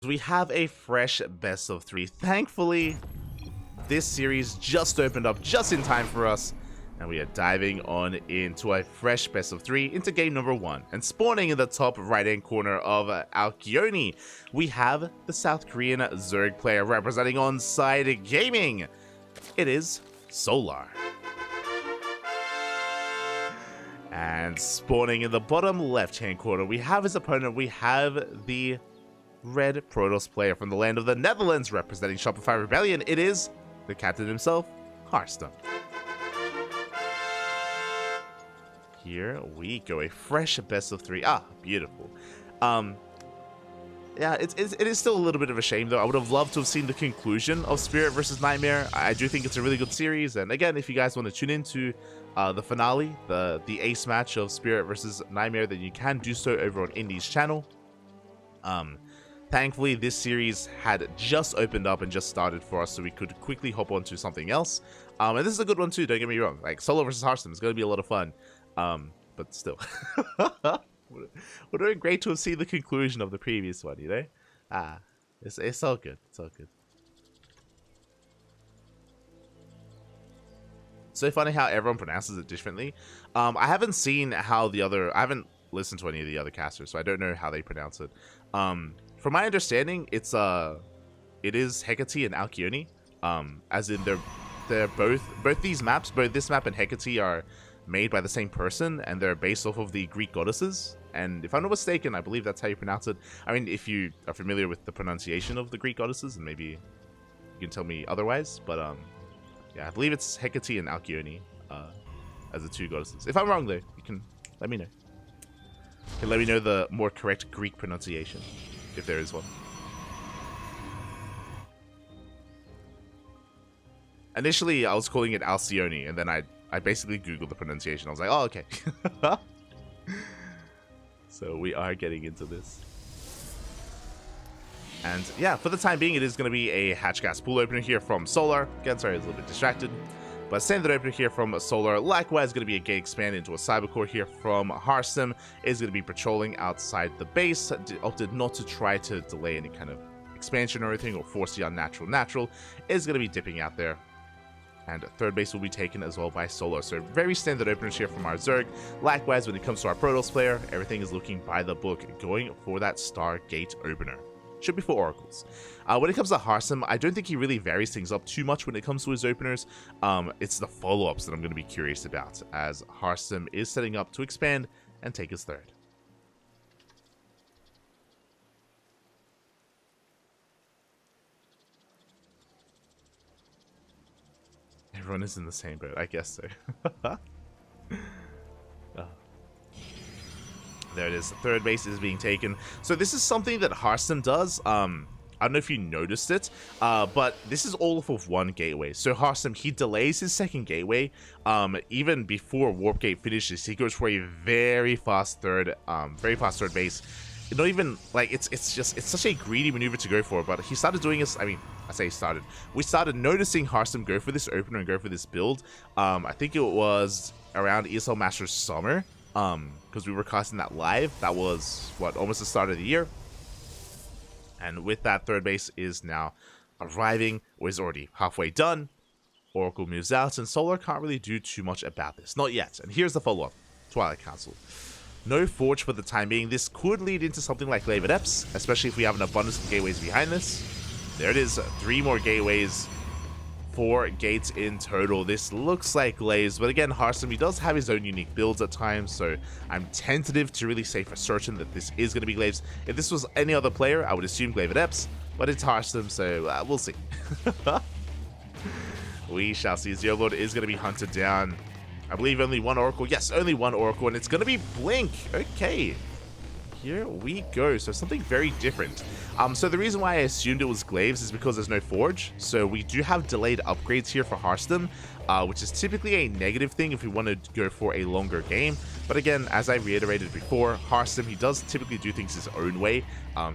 We have a fresh best of 3. Thankfully, this series just opened up just in time for us, and we are diving on into a fresh best of 3 into game number 1. And spawning in the top right hand corner of Alkyoni, we have the South Korean Zerg player representing Onside Gaming. It is Solar. And spawning in the bottom left hand corner, we have his opponent. We have the Red Protoss player from the land of the Netherlands representing Shopify Rebellion. It is the captain himself, Harstem. Here we go, a fresh best of 3. Ah, beautiful. Yeah, it is still a little bit of a shame though. I would have loved to have seen the conclusion of Spirit versus Nightmare. I do think it's a really good series, and again, if you guys want to tune into the finale, the ace match of Spirit versus Nightmare, then you can do so over on Indy's channel. Thankfully, this series had just opened up and just started for us, so we could quickly hop on to something else. And this is a good one too, don't get me wrong. Like, Solo versus Harstem is going to be a lot of fun. But still. We're doing great to have seen the conclusion of the previous one, you know? It's all good. It's all good. So funny how everyone pronounces it differently. I haven't seen how I haven't listened to any of the other casters, so I don't know how they pronounce it. From my understanding, it is Hecate and Alkyoni. As in they're both these maps, both this map and Hecate are made by the same person, and they're based off of the Greek goddesses. And if I'm not mistaken, I believe that's how you pronounce it. I mean, if you are familiar with the pronunciation of the Greek goddesses, and maybe you can tell me otherwise. But yeah, I believe it's Hecate and Alkyoni as the two goddesses. If I'm wrong though, you can let me know. You can let me know the more correct Greek pronunciation, if there is one. Initially, I was calling it Alcyone, and then I basically googled the pronunciation. I was like, oh, okay. So we are getting into this. And yeah, for the time being, it is going to be a hatch gas pool opener here from Solar. Again, sorry, I was a little bit distracted. But standard opener here from Solar. Likewise, going to be a gate expand into a cybercore here from Harstem. Is going to be patrolling outside the base. Opted not to try to delay any kind of expansion or anything, or force the unnatural natural. Is going to be dipping out there. And third base will be taken as well by Solar. So very standard openers here from our Zerg. Likewise, when it comes to our Protoss player, everything is looking by the book, going for that Stargate opener. Should be for Oracles. When it comes to Harstem, I don't think he really varies things up too much when it comes to his openers. It's the follow-ups that I'm going to be curious about, as Harstem is setting up to expand and take his third. Everyone is in the same boat, I guess so. Oh. There it is. The third base is being taken. So this is something that Harstem does. I don't know if you noticed it, but this is all off of one gateway. So Harstem, he delays his second gateway. Even before Warp Gate finishes, he goes for a very fast third base. Not even like it's such a greedy maneuver to go for, but he started doing this. I mean, I say he started. We started noticing Harstem go for this opener and go for this build. I think it was around ESL Masters Summer, because we were casting that live. That was what, almost the start of the year. And with that, third base is now arriving, or is already halfway done. Oracle moves out, and Solar can't really do too much about this, not yet. And here's the follow-up: Twilight Council. No Forge for the time being. This could lead into something like Glaive Adepts, especially if we have an abundance of gateways behind this. There it is, 3 more gateways, 4 gates in total. This looks like Glaives, but again, Harstem, he does have his own unique builds at times, so I'm tentative to really say for certain that this is going to be Glaives. If this was any other player, I would assume Glaive Adepts, but it's Harstem, so we'll see. We shall see. Zeolord is going to be hunted down. I believe only one Oracle. Yes, only one Oracle, and it's going to be Blink. Okay. Here we go. So something very different. So the reason why I assumed it was Glaives is because there's no Forge. So we do have delayed upgrades here for Harstem, which is typically a negative thing if we want to go for a longer game. But again, as I reiterated before, Harstem, he does typically do things his own way.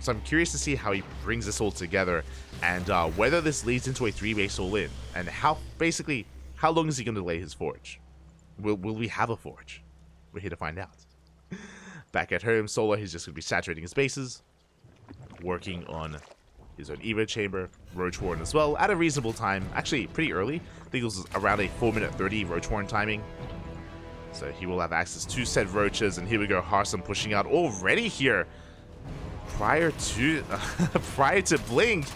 So I'm curious to see how he brings this all together, and whether this leads into a 3-base all-in, and how long is he going to delay his Forge? Will we have a Forge? We're here to find out. Back at home, Solar, he's just going to be saturating his bases. working on his own Evo chamber, Roach Warren as well, at a reasonable time. Actually, pretty early. I think it was around a 4:30 Roach Warren timing. So he will have access to said roaches, and here we go, Harstem pushing out already here. Prior to Blink,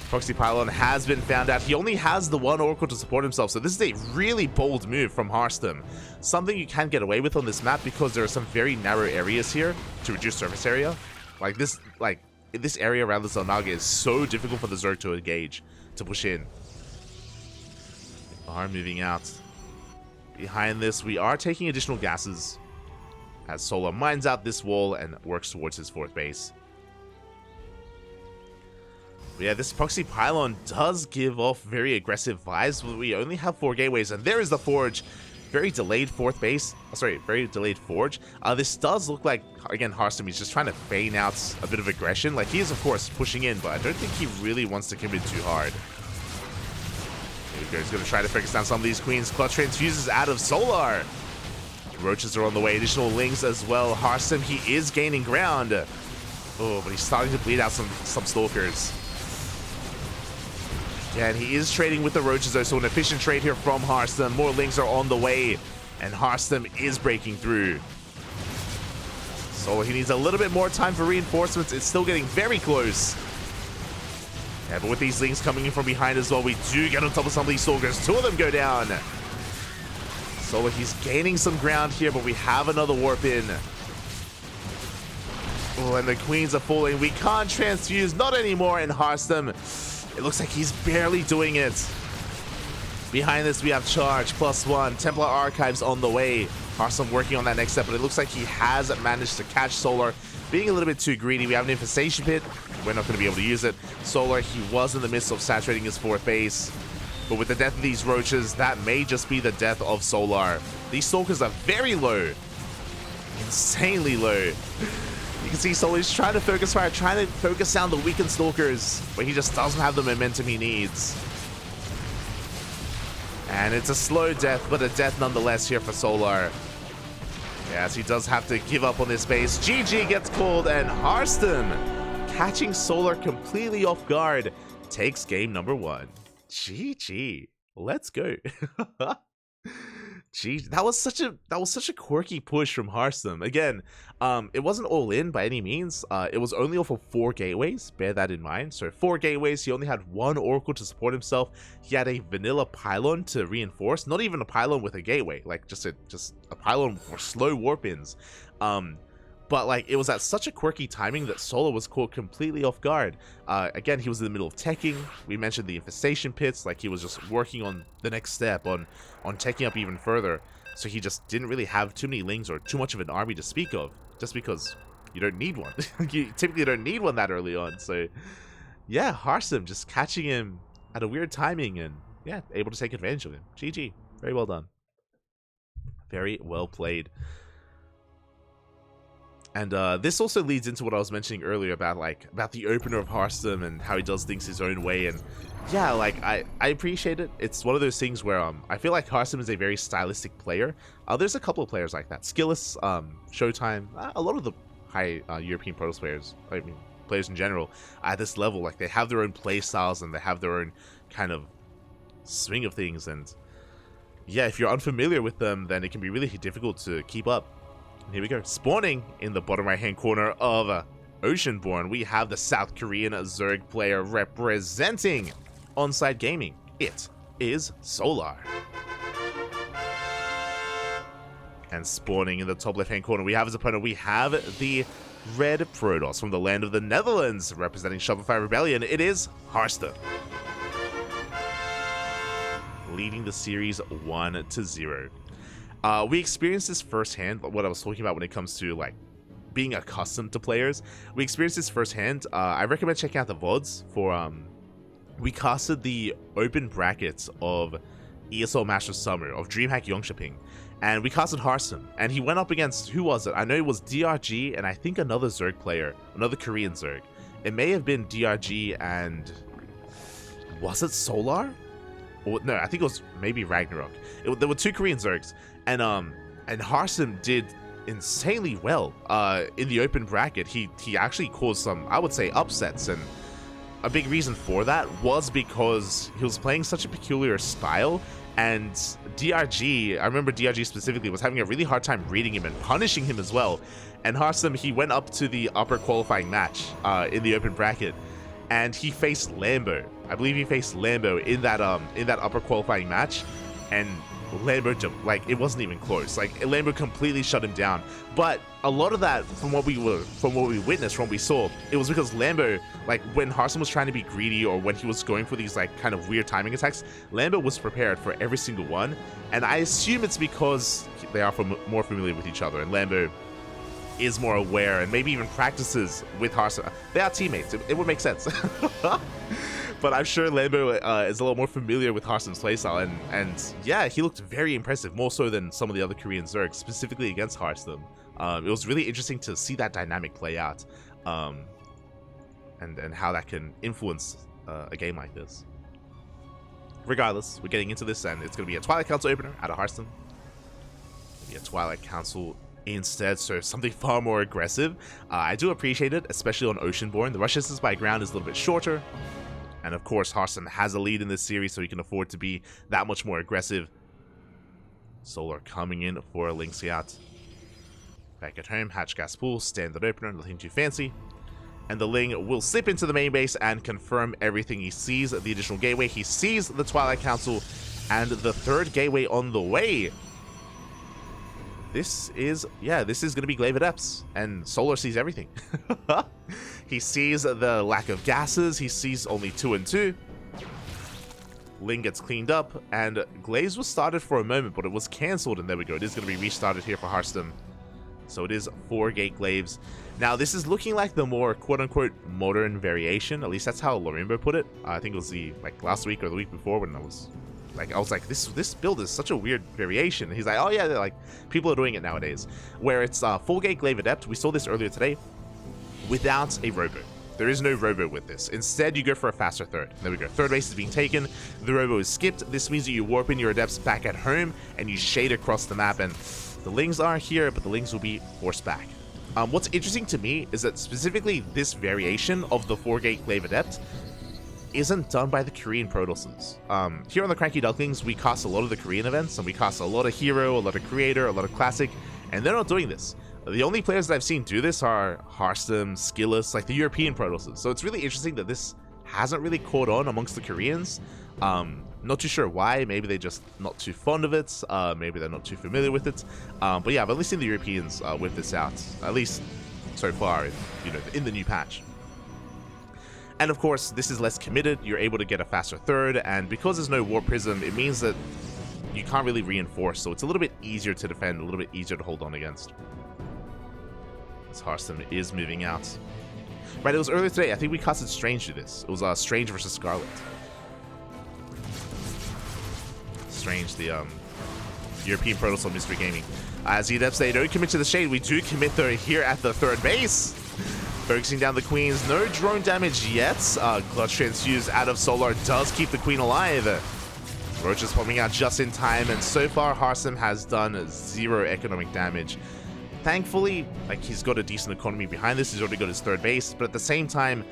Proxy Pylon has been found out. He only has the one Oracle to support himself, so this is a really bold move from Harstem. Something you can get away with on this map because there are some very narrow areas here to reduce surface area. This area around the Zelnaga is so difficult for the Zerg to engage, to push in. We are moving out. Behind this, we are taking additional gases as Solar mines out this wall and works towards his 4th base. But yeah, this Proxy Pylon does give off very aggressive vibes, but we only have 4 gateways, and there is the Forge. Very delayed 4th base. Sorry, very delayed Forge. This does look like, again, Harstem, he's just trying to feign out a bit of aggression. Like, he is, of course, pushing in, but I don't think he really wants to commit too hard. Here we go, he's going to try to focus down some of these queens. Clutch transfuses out of Solar. Roaches are on the way, additional Lings as well. Harstem, he is gaining ground. Oh, but he's starting to bleed out some Stalkers. Yeah, and he is trading with the Roaches though, so an efficient trade here from Harstem. More Lings are on the way, and Harstem is breaking through. So he needs a little bit more time for reinforcements. It's still getting very close. Yeah, but with these Lings coming in from behind as well, we do get on top of some of these Stalkers. 2 of them go down. So he's gaining some ground here, but we have another warp in. Oh, and the queens are falling. We can't transfuse, not anymore, and Harstem, it looks like he's barely doing it. Behind this, we have Charge, +1. Templar Archives on the way. Harstem working on that next step, but it looks like he has managed to catch Solar. Being a little bit too greedy. We have an Infestation Pit. We're not going to be able to use it. Solar, he was in the midst of saturating his 4th base. But with the death of these Roaches, that may just be the death of Solar. These Stalkers are very low. Insanely low. You can see Solar's trying to focus fire, trying to focus down the weakened Stalkers, but he just doesn't have the momentum he needs. And it's a slow death, but a death nonetheless here for Solar. Yes, he does have to give up on this base. GG gets called, and Harstem, catching Solar completely off guard, takes game number 1. GG. Let's go. Gee, that was such a quirky push from Harstem. Again, it wasn't all in by any means. It was only off of 4 gateways. Bear that in mind. So 4 gateways. He only had 1 Oracle to support himself. He had a vanilla pylon to reinforce. Not even a pylon with a gateway. Like just a pylon for slow warp-ins. But like it was at such a quirky timing that Solar was caught completely off guard. Again, he was in the middle of teching. We mentioned the infestation pits. Like he was just working on the next step on teching up even further. So he just didn't really have too many Lings or too much of an army to speak of. Just because you don't need one. You typically don't need one that early on. So yeah, Harstem just catching him at a weird timing and yeah, able to take advantage of him. GG. Very well done. Very well played. And this also leads into what I was mentioning earlier about the opener of Harstem and how he does things his own way. And yeah, like I appreciate it. It's one of those things where I feel like Harstem is a very stylistic player. There's a couple of players like that. Skilless, Showtime, a lot of the high European Protoss players, I mean players in general, at this level, like they have their own play styles and they have their own kind of swing of things. And yeah, if you're unfamiliar with them, then it can be really difficult to keep up. Here we go. Spawning in the bottom right-hand corner of Oceanborn, we have the South Korean Zerg player representing Onside Gaming. It is Solar. And spawning in the top left-hand corner, we have his opponent. We have the Red Protoss from the land of the Netherlands, representing Shopify Rebellion. It is Harstem, leading the series 1-0. We experienced this firsthand, what I was talking about when it comes to like being accustomed to players. We experienced this firsthand. I recommend checking out the VODs for we casted the open brackets of ESL Master Summer of DreamHack Yongshaping, and we casted Harstem, and he went up against, who was it? I know it was DRG and I think another Zerg player, another Korean Zerg. It may have been DRG and was it Solar? Or, no, I think it was maybe Ragnarok. There were 2 Korean Zergs. And Harstem did insanely well in the open bracket. He actually caused some, I would say, upsets, and a big reason for that was because he was playing such a peculiar style, and DRG, I remember DRG specifically, was having a really hard time reading him and punishing him as well. And Harstem, he went up to the upper qualifying match in the open bracket, and he faced Lambo. I believe he faced Lambo in that upper qualifying match, and Lambo, like, it wasn't even close. Like, Lambo completely shut him down. But a lot of that, from what we witnessed, from what we saw, it was because Lambo, like, when Harstem was trying to be greedy, or when he was going for these, like, kind of weird timing attacks, Lambo was prepared for every single one. And I assume it's because they are more familiar with each other, and Lambo is more aware and maybe even practices with Harstem. They are teammates. It would make sense. But I'm sure Lambo is a little more familiar with Harstem's playstyle, and yeah, he looked very impressive, more so than some of the other Korean Zergs, specifically against Harstem. It was really interesting to see that dynamic play out, and how that can influence a game like this. Regardless, we're getting into this, and it's going to be a Twilight Council opener out of Harstem. Maybe a Twilight Council instead, so something far more aggressive. I do appreciate it, especially on Oceanborn. The rush distance by ground is a little bit shorter. And of course, Harstem has a lead in this series, so he can afford to be that much more aggressive. Solar coming in for a Ling Scout. Back at home, Hatch Gas Pool, standard opener, nothing too fancy. And the Ling will slip into the main base and confirm everything. He sees the additional gateway, he sees the Twilight Council, and the third gateway on the way. This is going to be Glaive Adepts, and Solar sees everything. He sees the lack of gases, he sees only 2 and 2. Ling gets cleaned up, and Glaives was started for a moment, but it was cancelled, and there we go. It is going to be restarted here for Harstem. So it is 4 gate Glaives. Now, this is looking like the more quote-unquote modern variation, at least that's how Lorimbo put it. I think it was last week or the week before when I was like, this build is such a weird variation. He's like, oh yeah, they're like, people are doing it nowadays. Where it's full gate Glaive Adept. We saw this earlier today, without a robo. There is no robo with this. Instead, you go for a faster third. There we go. Third base is being taken. The robo is skipped. This means that you warp in your adepts back at home and you shade across the map. And the Lings are here, but the Lings will be forced back. What's interesting to me is that specifically this variation of the 4-gate Glaive Adept isn't done by the Korean Protosses. Here on the KranKy Ducklings, we cast a lot of the Korean events, and we cast a lot of Hero, a lot of Creator, a lot of Classic, and they're not doing this. The only players that I've seen do this are Harstem, Skillus, like the European Protosses. So it's really interesting that this hasn't really caught on amongst the Koreans. Not too sure why. Maybe they're just not too fond of it. Maybe they're not too familiar with it. But yeah, I've at least seen the Europeans whip this out, at least so far, in the new patch. And of course, this is less committed. You're able to get a faster third, and because there's no Warp Prism, it means that you can't really reinforce, so it's a little bit easier to defend, a little bit easier to hold on against. As Harstem is moving out. Right, it was earlier today, I think we casted Strange to this. It was Strange versus Scarlet. Strange, the European Protoss Mystery Gaming. As the Adepts, they don't commit to the shade. We do commit though here at the third base. Focusing down the Queens, no drone damage yet. Clutch Transfuse out of Solar does keep the Queen alive. Roach is popping out just in time, and so far Harstem has done 0 economic damage. Thankfully, he's got a decent economy behind this. He's already got his third base, but at the same time,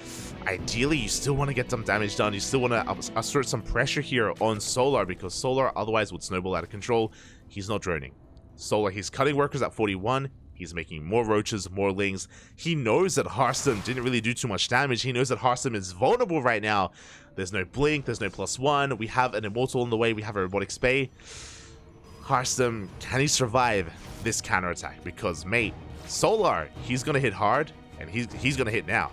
ideally, you still want to get some damage done. You still want to assert some pressure here on Solar, because Solar otherwise would snowball out of control. He's not droning. Solar, he's cutting workers at 41. He's making more Roaches, more Lings. He knows that Harstem didn't really do too much damage. He knows that Harstem is vulnerable right now. There's no Blink, there's no +1. We have an Immortal on the way. We have a Robotic Spay. Harstem, can he survive this counterattack? Because, mate, Solar, he's going to hit hard, and he's going to hit now.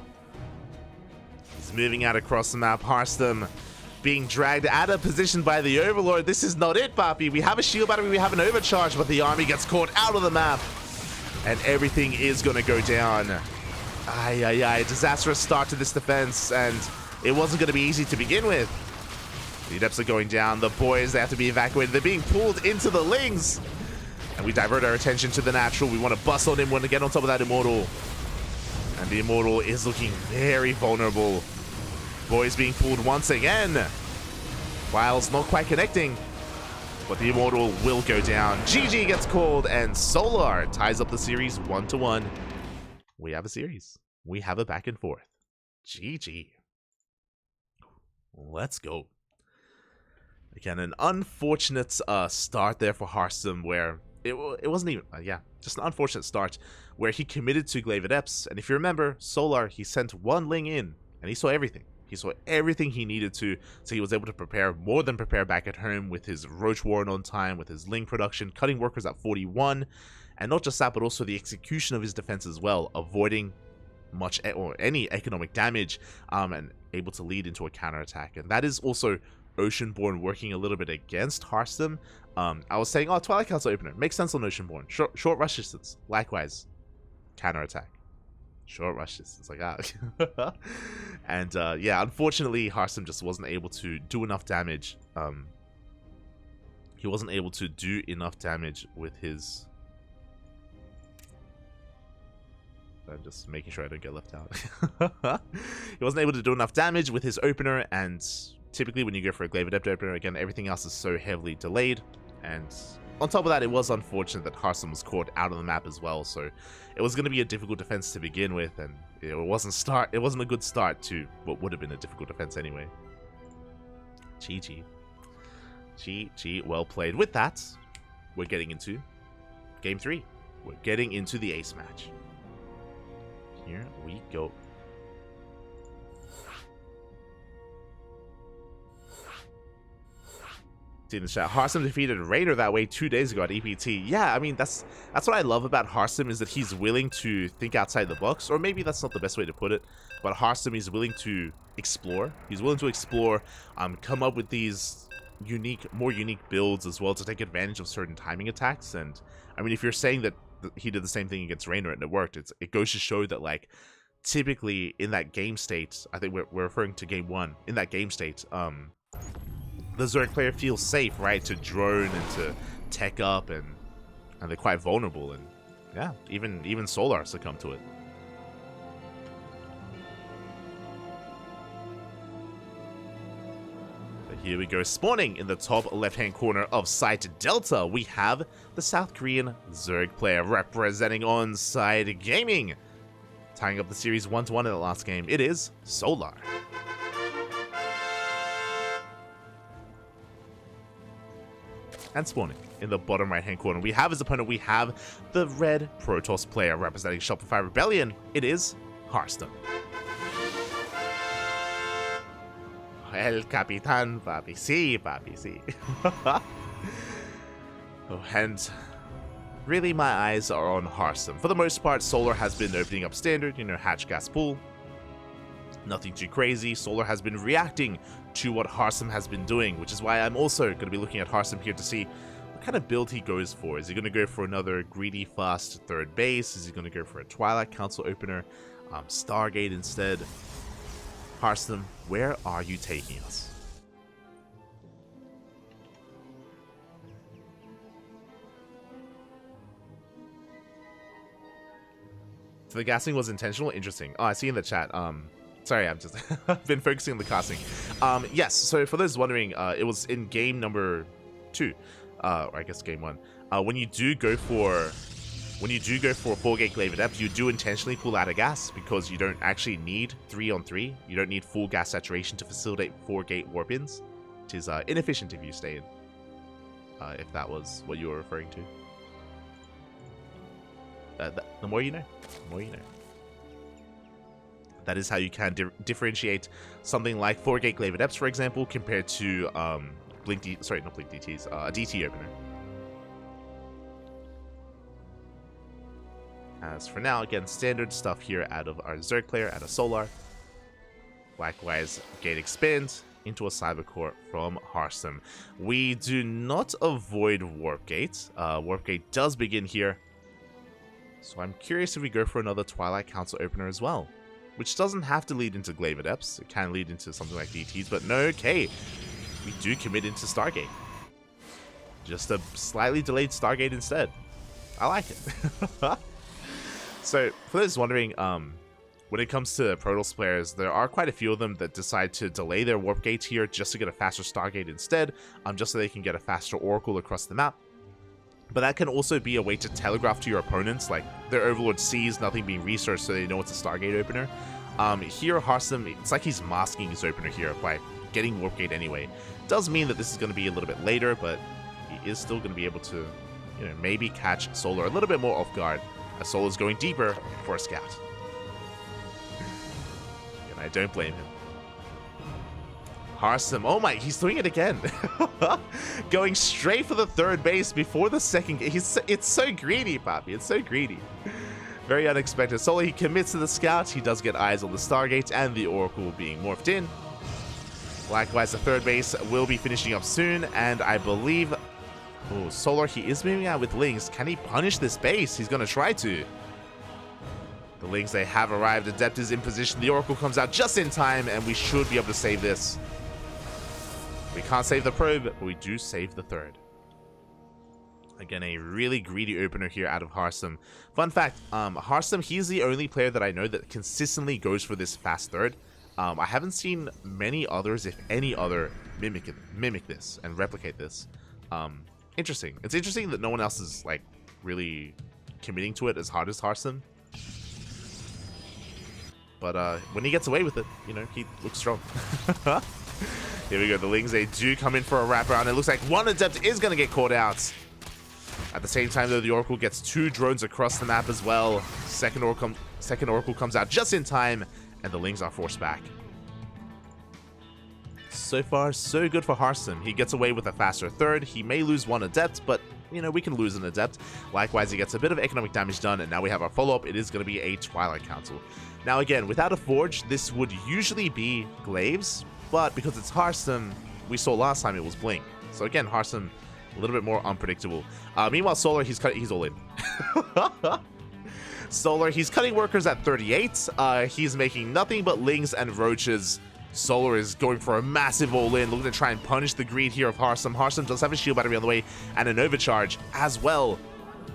He's moving out across the map. Harstem being dragged out of position by the Overlord. This is not it, Papi. We have a shield battery, we have an overcharge, but the army gets caught out of the map. And everything is going to go down. Disastrous start to this defense, and it wasn't going to be easy to begin with. The Adepts are going down. The boys, they have to be evacuated. They're being pulled into the Lings. And we divert our attention to the natural. We want to bust on him, want to get on top of that Immortal. And the Immortal is looking very vulnerable. Boys being pulled once again. Wiles not quite connecting. but the Immortal will go down. GG gets called, and Solar ties up the series 1-1. We have a series. We have a back and forth. GG. Let's go. Again, an unfortunate start there for Harstem, where it wasn't even, just an unfortunate start, where he committed to Glaive Adepts, and if you remember, Solar, he sent one Ling in, and he saw everything. He saw everything he needed to, so he was able to prepare, more than prepare back at home with his Roach Warren on time, with his Ling production, cutting workers at 41, and not just that, but also the execution of his defense as well, avoiding much or any economic damage, and able to lead into a counterattack. And that is also Oceanborn working a little bit against Harstem. I was saying, oh, Twilight Council opener makes sense on Oceanborn. Short rush distance, likewise, counterattack. Short rush distance, like that. And yeah, unfortunately, Harstem just wasn't able to do enough damage. He wasn't able to do enough damage with his. I'm just making sure I don't get left out. He wasn't able to do enough damage with his opener, and typically when you go for a Glaive Adept opener, again, everything else is so heavily delayed. And on top of that, it was unfortunate that Harstem was caught out of the map as well, so it was going to be a difficult defense to begin with, and it wasn't a good start to what would have been a difficult defense anyway. GG. GG, well played. With that, we're getting into Game 3. We're getting into the ace match. Here we go. See in the chat, Harstem defeated Raynor that way 2 days ago at EPT. Yeah, I mean, that's what I love about Harstem, is that he's willing to think outside the box, or maybe that's not the best way to put it, but Harstem is willing to explore. He's willing to explore, come up with these more unique builds as well to take advantage of certain timing attacks. And I mean, if you're saying that he did the same thing against Raynor and it worked, it goes to show that, like, typically in that game state, I think we're referring to game 1, in that game state, the Zerg player feels safe, right, to drone and to tech up, and they're quite vulnerable, and yeah, even Solar succumbed to it. But here we go, spawning in the top left-hand corner of Site Delta, we have the South Korean Zerg player representing on Side Gaming. Tying up the series 1-1 in the last game, it is Solar. And spawning in the bottom right hand corner, we have his opponent, we have the red Protoss player representing Shopify Rebellion, it is Harstem. El Capitan, papi, sí, papi, sí. Oh, and really my eyes are on Harstem. For the most part, Solar has been opening up standard, hatch gas pool. Nothing too crazy. Solar has been reacting to what Harstem has been doing, which is why I'm also going to be looking at Harstem here to see what kind of build he goes for. Is he going to go for another greedy, fast third base? Is he going to go for a Twilight Council opener? Stargate instead? Harstem, where are you taking us? So the gassing was intentional? Interesting. Oh, I see in the chat. Sorry, I'm just I've been focusing on the casting. Yes, so for those wondering, it was in game number 2, or I guess game 1. When you do go for 4-gate Glaive Adept, you do intentionally pull out a gas because you don't actually need 3-on-3. You don't need full gas saturation to facilitate 4-gate warp-ins. It is inefficient if you stay in. If that was what you were referring to. The more you know. The more you know. That is how you can differentiate something like 4-gate Glaive Adepts, for example, compared to not Blink DTs, a DT opener. As for now, again, standard stuff here out of our Zerg player, out of Solar. Likewise, gate expand into a Cyber Core from Harstem. We do not avoid Warp Gate. Warp Gate does begin here. So I'm curious if we go for another Twilight Council opener as well. Which doesn't have to lead into Glaive Adepts. It can lead into something like DTs, but no, okay. We do commit into Stargate. Just a slightly delayed Stargate instead. I like it. So, for those wondering, when it comes to Protoss players, there are quite a few of them that decide to delay their warp gates here just to get a faster Stargate instead, just so they can get a faster Oracle across the map. But that can also be a way to telegraph to your opponents, like their Overlord sees nothing being researched so they know it's a Stargate opener. Here, Harstem, it's like he's masking his opener here by getting warp gate anyway. Does mean that this is going to be a little bit later, but he is still going to be able to, you know, maybe catch Solar a little bit more off guard, as Solar's going deeper for a scout. And I don't blame him. Harstem, oh my, he's doing it again. Going straight for the third base before the second. It's so greedy, Papi. It's so greedy. Very unexpected. Solar, he commits to the scout. He does get eyes on the Stargate and the Oracle being morphed in. Likewise, the third base will be finishing up soon, and I believe... Oh, Solar, he is moving out with Lings. Can he punish this base? He's going to try to. The Lings, they have arrived. Adept is in position. The Oracle comes out just in time, and we should be able to save this. We can't save the probe, but we do save the third. Again, a really greedy opener here out of Harstem. Fun fact, Harstem, he's the only player that I know that consistently goes for this fast third. I haven't seen many others, if any other, mimic this and replicate this. Interesting. It's interesting that no one else is like really committing to it as hard as Harstem. But when he gets away with it, you know, he looks strong. Here we go. The Lings, they do come in for a wraparound. It looks like one Adept is going to get caught out. At the same time, though, the Oracle gets 2 drones across the map as well. Second Oracle comes out just in time, and the Lings are forced back. So far, so good for Harstem. He gets away with a faster third. He may lose 1 Adept, but, you know, we can lose an Adept. Likewise, he gets a bit of economic damage done, and now we have our follow-up. It is going to be a Twilight Council. Now, again, without a Forge, this would usually be Glaives, but because it's Harstem, we saw last time it was Blink. So again, Harstem, a little bit more unpredictable. Meanwhile, Solar, he's all in. Solar, he's cutting workers at 38. He's making nothing but Lings and Roaches. Solar is going for a massive all-in, looking to try and punish the greed here of Harstem. Harstem does have a shield battery on the way and an overcharge as well.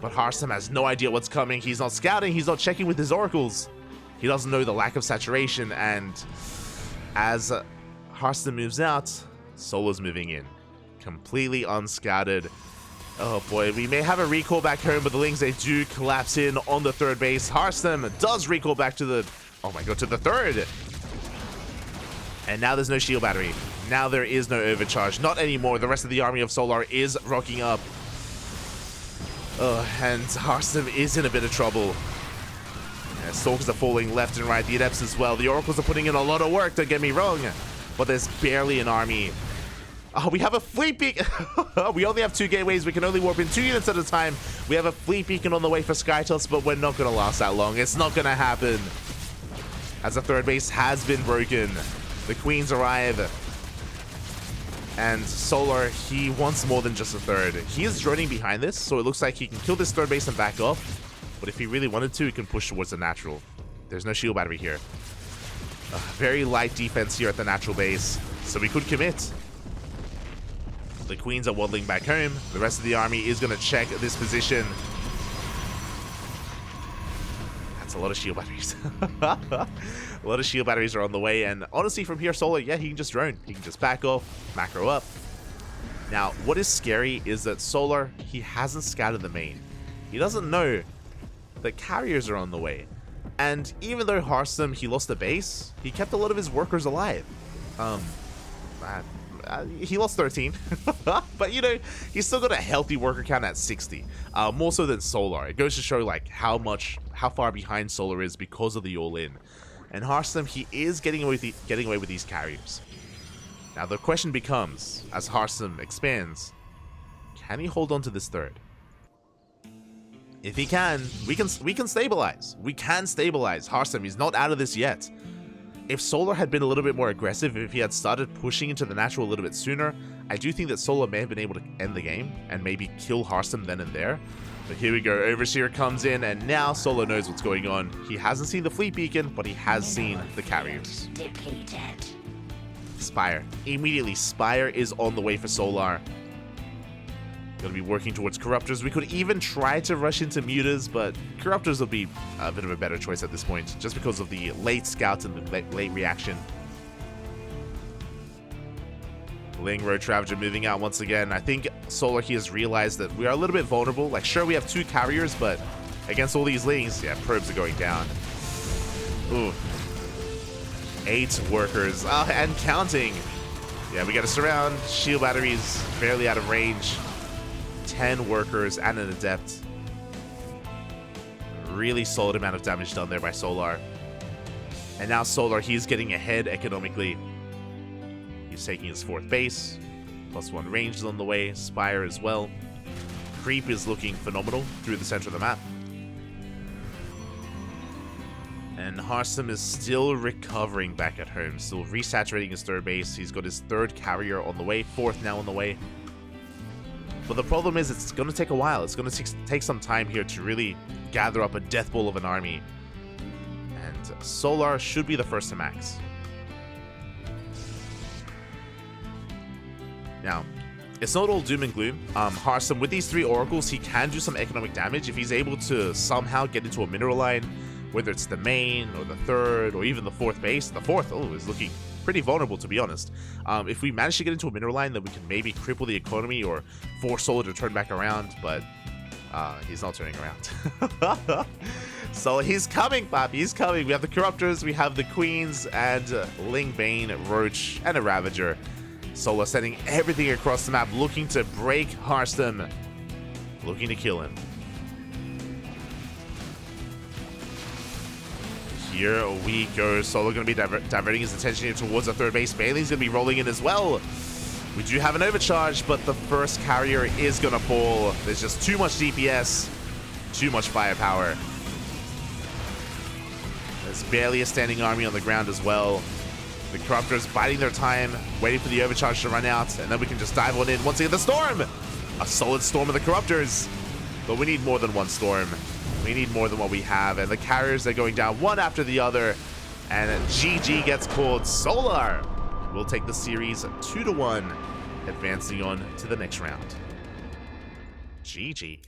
But Harstem has no idea what's coming. He's not scouting. He's not checking with his oracles. He doesn't know the lack of saturation. And as Harstem moves out, Solar's moving in. Completely unscouted. Oh boy, we may have a recall back home, but the Lings, they do collapse in on the third base. Harstem does recall back to the... Oh my god, to the third! And now there's no shield battery. Now there is no overcharge. Not anymore. The rest of the army of Solar is rocking up. And Harstem is in a bit of trouble. Yeah, Stalkers are falling left and right. The Adepts as well. The Oracles are putting in a lot of work, don't get me wrong. But there's barely an army. Oh, we have a fleet beacon. We only have 2 gateways. We can only warp in 2 units at a time. We have a fleet beacon on the way for Skytoss, but we're not going to last that long. It's not going to happen. As the third base has been broken. The Queens arrive. And Solar, he wants more than just a third. He is droning behind this, so it looks like he can kill this third base and back off. But if he really wanted to, he can push towards the natural. There's no shield battery here. Very light defense here at the natural base, so we could commit. The Queens are waddling back home. The rest of the army is going to check this position. That's a lot of shield batteries. A lot of shield batteries are on the way, and honestly, from here, Solar, yeah, he can just drone. He can just back off, macro up. Now, what is scary is that Solar, he hasn't scouted the main. He doesn't know that carriers are on the way. And even though Harstem, he lost the base, he kept a lot of his workers alive. He lost 13, but you know, he's still got a healthy worker count at 60, more so than Solar. It goes to show like how far behind Solar is because of the all-in. And Harstem, he is getting away with these carriers. Now the question becomes, as Harstem expands, can he hold on to this third? If he can, we can stabilize. We can stabilize Harstem. He's not out of this yet. If Solar had been a little bit more aggressive, if he had started pushing into the natural a little bit sooner, I do think that Solar may have been able to end the game and maybe kill Harstem then and there. But here we go, Overseer comes in, and now Solar knows what's going on. He hasn't seen the fleet beacon, but he has seen the carriers. Spire. Immediately, Spire is on the way for Solar. Gonna be working towards Corruptors. We could even try to rush into Mutas, but Corruptors will be a bit of a better choice at this point, just because of the late scouts and the late reaction. Ling Roach Ravager moving out once again. I think Solar here has realized that we are a little bit vulnerable. Like, sure, we have 2 carriers, but against all these Lings, yeah, probes are going down. Ooh. 8 workers. And counting. Yeah, we got to surround. Shield batteries barely out of range. 10 workers and an adept. Really solid amount of damage done there by Solar. And now Solar, he's getting ahead economically. He's taking his 4th base. +1 range is on the way. Spire as well. Creep is looking phenomenal through the center of the map. And Harstem is still recovering back at home. Still resaturating his 3rd base. He's got his 3rd carrier on the way. 4th now on the way. But the problem is it's going to take a while. It's going to take some time here to really gather up a death ball of an army. And Solar should be the first to max. Now, it's not all doom and gloom. Harstem, with these 3 oracles, he can do some economic damage if he's able to somehow get into a mineral line, whether it's the main or the 3rd or even the 4th base. The 4th, is looking pretty vulnerable, to be honest. If we manage to get into a mineral line, then we can maybe cripple the economy or force Solar to turn back around, but he's not turning around. So he's coming, Pop. He's coming. We have the Corruptors, we have the Queens, and Ling Bane, Roach, and a Ravager. Solar sending everything across the map, looking to break Harstem, looking to kill him. Here we go. Solar going to be diverting his attention here towards the 3rd base. Bailey's going to be rolling in as well. We do have an overcharge, but the first carrier is going to fall. There's just too much DPS, too much firepower. There's barely a standing army on the ground as well. The Corruptors biding their time, waiting for the overcharge to run out, and then we can just dive on in. Once again, the Storm! A solid Storm of the Corruptors. But we need more than one Storm. We need more than what we have, and the carriers are going down one after the other, and GG gets called. Solar will take the series 2-1, advancing on to the next round. GG.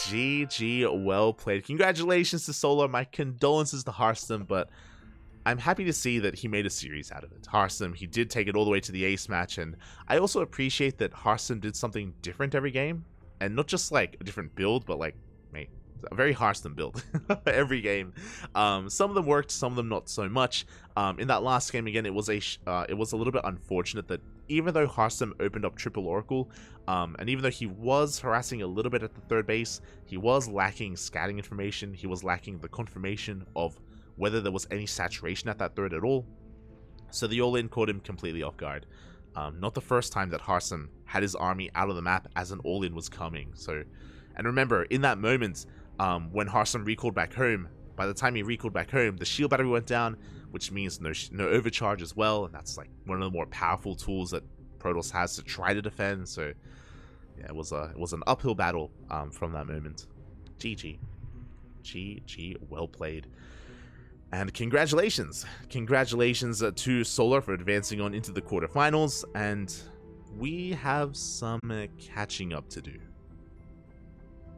GG, well played. Congratulations to Solar. My condolences to Harstem, but I'm happy to see that he made a series out of it. Harstem, he did take it all the way to the ace match, and I also appreciate that Harstem did something different every game, and not just like a different build, but like, mate, a very Harstem build every game. Some of them worked, some of them not so much. In that last game, again, it was a little bit unfortunate that even though Harstem opened up triple Oracle, and even though he was harassing a little bit at the 3rd base, he was lacking scouting information. He was lacking the confirmation of whether there was any saturation at that 3rd at all. So the all-in caught him completely off guard. Not the first time that Harstem had his army out of the map as an all-in was coming. So, and remember, in that moment, when Harstem recalled back home, by the time he recalled back home, the shield battery went down, which means no overcharge as well, and that's like one of the more powerful tools that Protoss has to try to defend. So yeah, it was an uphill battle from that moment. GG, well played. And congratulations to Solar for advancing on into the quarterfinals, and we have some catching up to do.